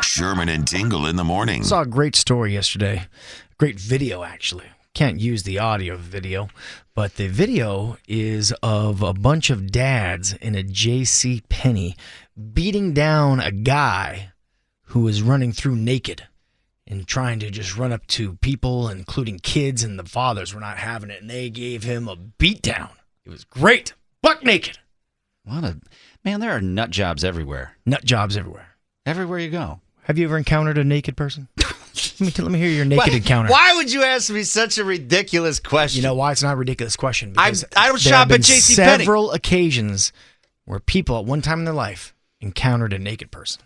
Sherman and Tingle in the morning. Saw a great story yesterday. Great video, actually. Can't use the audio video, but the video is of a bunch of dads in a J.C. Penney beating down a guy who was running through naked and trying to just run up to people, including kids, and the fathers were not having it, and they gave him a beatdown. It was great. Buck naked. Man, there are nut jobs everywhere. Nut jobs everywhere. Everywhere you go. Have you ever encountered a naked person? Let me hear your naked encounter. Why would you ask me such a ridiculous question? You know why it's not a ridiculous question? I don't shop at JCPenney. Several occasions where people at one time in their life encountered a naked person.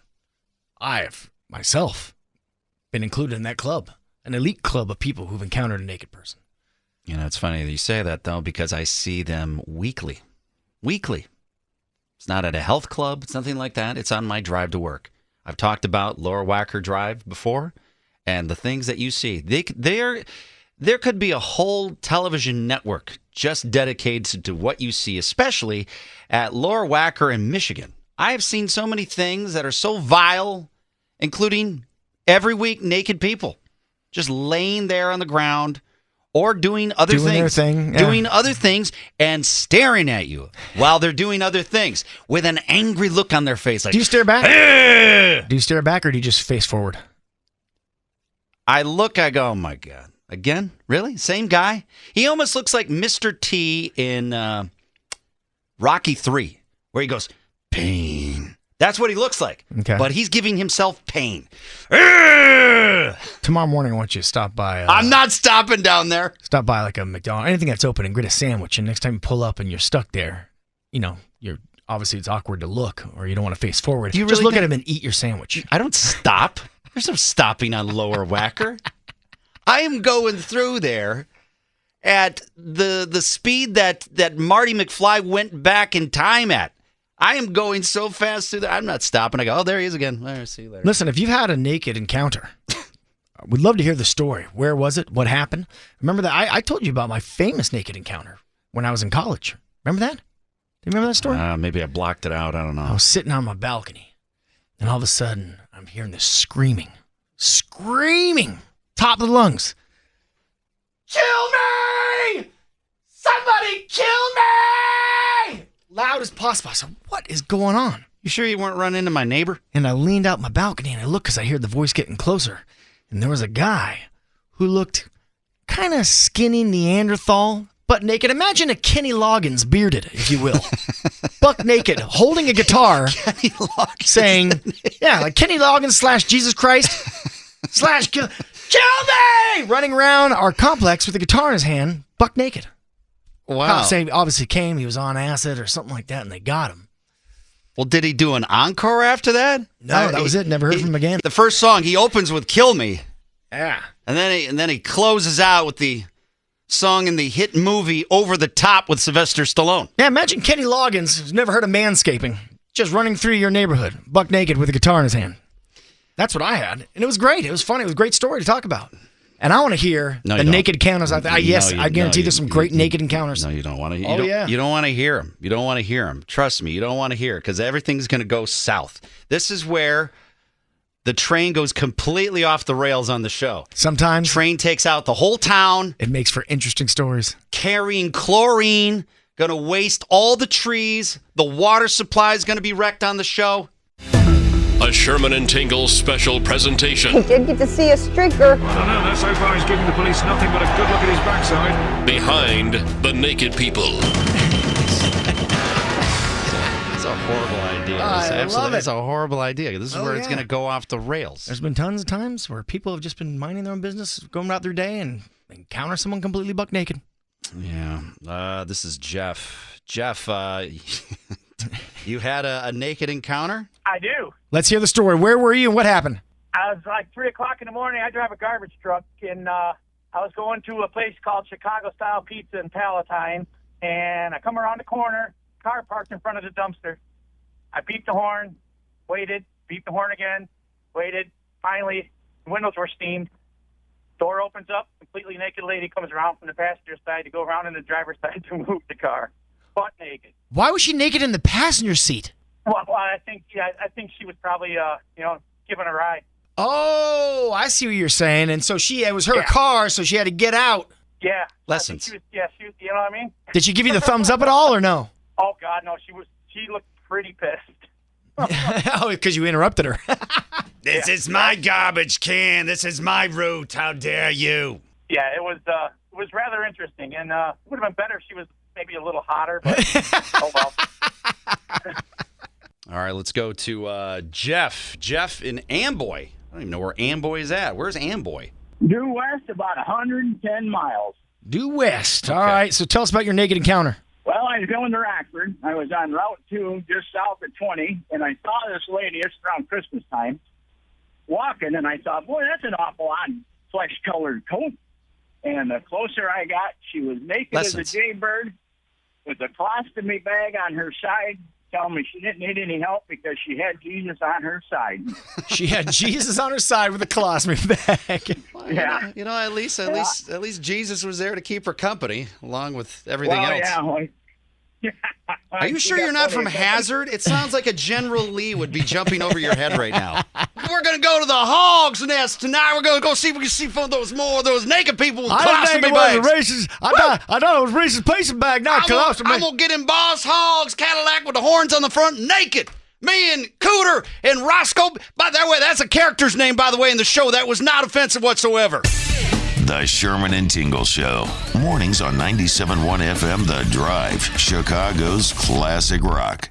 I have myself been included in that club, an elite club of people who've encountered a naked person. You know, it's funny that you say that, though, because I see them weekly. Weekly. It's not at a health club. It's nothing like that. It's on my drive to work. I've talked about Lower Wacker Drive before, and the things that you see. There could be a whole television network just dedicated to what you see, especially at Lower Wacker in Michigan. I have seen so many things that are so vile, including every week naked people just laying there on the ground or doing other things. Doing other things and staring at you while they're doing other things with an angry look on their face. Like, do you stare back? Ugh! Do you stare back or do you just face forward? I go, oh my God. Again? Really? Same guy? He almost looks like Mr. T in Rocky 3, where he goes, pain. That's what he looks like. Okay. But he's giving himself pain. Ugh! Tomorrow morning, I want you to stop by. I'm not stopping down there. Stop by like a McDonald's, anything that's open, and get a sandwich. And next time you pull up and you're stuck there, you know, obviously it's awkward to look, or you don't want to face forward. Do you just really look at him and eat your sandwich. I don't stop. There's no stopping on Lower Wacker. I am going through there at the speed that Marty McFly went back in time at. I am going so fast through there. I'm not stopping. I go, oh, there he is again. All right, see you later. Listen, if you've had a naked encounter, we'd love to hear the story. Where was it? What happened? Remember that? I told you about my famous naked encounter when I was in college. Remember that? Do you remember that story? Maybe I blocked it out. I don't know. I was sitting on my balcony, and all of a sudden, I'm hearing this screaming, top of the lungs. Kill me! Somebody kill me! Loud as possible. I said, what is going on? You sure you weren't running into my neighbor? And I leaned out my balcony and I looked because I heard the voice getting closer. And there was a guy who looked kind of skinny Neanderthal, butt naked. Imagine a Kenny Loggins bearded, if you will. Buck naked, holding a guitar, Kenny Loggins. Saying, yeah, like Kenny Loggins / Jesus Christ / kill me! Running around our complex with a guitar in his hand, buck naked. Wow. Cops saying obviously came, he was on acid or something like that, and they got him. Well, did he do an encore after that? No, that was it. Never heard from him again. The first song, he opens with Kill Me. Yeah. And then he closes out with the song in the hit movie Over the Top with Sylvester Stallone. Yeah, imagine Kenny Loggins, who's never heard of manscaping, just running through your neighborhood, buck naked with a guitar in his hand. That's what I had. And it was great. It was funny. It was a great story to talk about. And I want to hear the naked encounters out there. Yes, I guarantee there's some great naked encounters. No, you don't want to. Yeah. You don't want to hear them. You don't want to hear them. Trust me, you don't want to hear it because everything's going to go south. This is where the train goes completely off the rails on the show. Sometimes. Train takes out the whole town. It makes for interesting stories. Carrying chlorine, going to waste all the trees. The water supply is going to be wrecked on the show. A Sherman and Tingle special presentation. He did get to see a streaker. I don't know, so far he's giving the police nothing but a good look at his backside. Behind the naked people. It's a horrible idea. I love it. It's a horrible idea. This is where it's going to go off the rails. There's been tons of times where people have just been minding their own business, going about their day, and encounter someone completely buck naked. Yeah. This is Jeff. Jeff, you had a naked encounter? I do. Let's hear the story. Where were you and what happened? I was like 3 o'clock in the morning. I drive a garbage truck, and I was going to a place called Chicago Style Pizza in Palatine, and I come around the corner, car parked in front of the dumpster. I beeped the horn, waited, beeped the horn again, waited. Finally, the windows were steamed. Door opens up, completely naked lady comes around from the passenger side to go around in the driver's side to move the car, butt naked. Why was she naked in the passenger seat? Well, I think she was probably, giving a ride. Oh, I see what you're saying. And so it was her Yeah. car, so she had to get out. Yeah. Lessons. She was, you know what I mean? Did she give you the thumbs up at all or no? Oh, God, no. She looked pretty pissed. Oh, because you interrupted her. This is my garbage can. This is my route. How dare you? Yeah, it was rather interesting, and it would have been better if she was maybe a little hotter, but oh well. All right, let's go to Jeff. Jeff in Amboy. I don't even know where Amboy is at. Where's Amboy? Due west about 110 miles. Due west. All right, so tell us about your naked encounter. Well, I was going to Rockford. I was on Route 2, just south of 20, and I saw this lady, it's around Christmas time, walking, and I thought, boy, that's an awful odd flesh-colored coat. And the closer I got, she was naked as a jaybird with a colostomy bag on her side, telling me she didn't need any help because she had Jesus on her side. She had Jesus on her side with a colostomy bag. Yeah. You know, at least Jesus was there to keep her company, along with everything else. Yeah, well, Are you sure you're not from Hazard? It sounds like a General Lee would be jumping over your head right now. We're going to go to the Hog's Nest tonight. We're going to go see if we can see more of those naked people with colostomy bags. I thought it was Reese's Pieces bag, not colostomy. I'm going to get in Boss Hogg's Cadillac with the horns on the front, naked. Me and Cooter and Roscoe. By the way, that's a character's name, by the way, in the show. That was not offensive whatsoever. The Sherman and Tingle Show. Mornings on 97.1 FM The Drive, Chicago's classic rock.